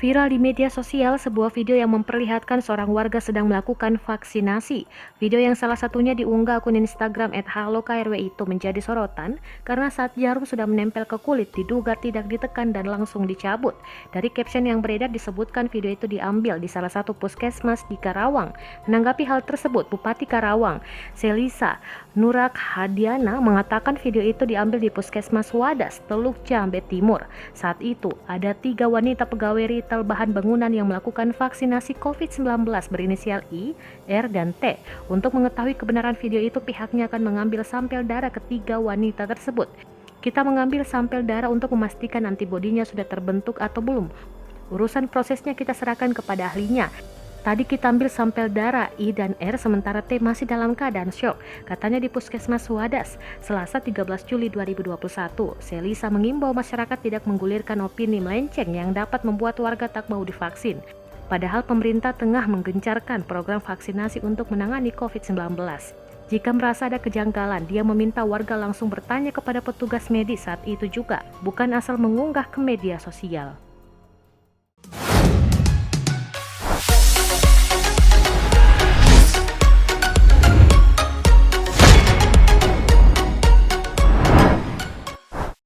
Viral di media sosial sebuah video yang memperlihatkan seorang warga sedang melakukan vaksinasi. Video yang salah satunya diunggah akun Instagram @halokrw itu menjadi sorotan karena saat jarum sudah menempel ke kulit diduga tidak ditekan dan langsung dicabut. Dari caption yang beredar disebutkan video itu diambil di salah satu puskesmas di Karawang. Menanggapi hal tersebut, Bupati Karawang, Selisa Nurak Hadiana mengatakan video itu diambil di puskesmas Wadas, Teluk Jambe Timur. Saat itu ada 3 wanita pegawai retail bahan bangunan yang melakukan vaksinasi COVID-19 berinisial I, R, dan T. Untuk mengetahui kebenaran video itu, pihaknya akan mengambil sampel darah ketiga wanita tersebut. Kita mengambil sampel darah untuk memastikan antibodinya sudah terbentuk atau belum. Urusan prosesnya kita serahkan kepada ahlinya. Tadi kita ambil sampel darah I dan R sementara T masih dalam keadaan syok, katanya di Puskesmas Wadas, Selasa 13 Juli 2021. Selisa mengimbau masyarakat tidak menggulirkan opini melenceng yang dapat membuat warga tak mau divaksin. Padahal pemerintah tengah menggencarkan program vaksinasi untuk menangani COVID-19. Jika merasa ada kejanggalan, dia meminta warga langsung bertanya kepada petugas medis saat itu juga, bukan asal mengunggah ke media sosial.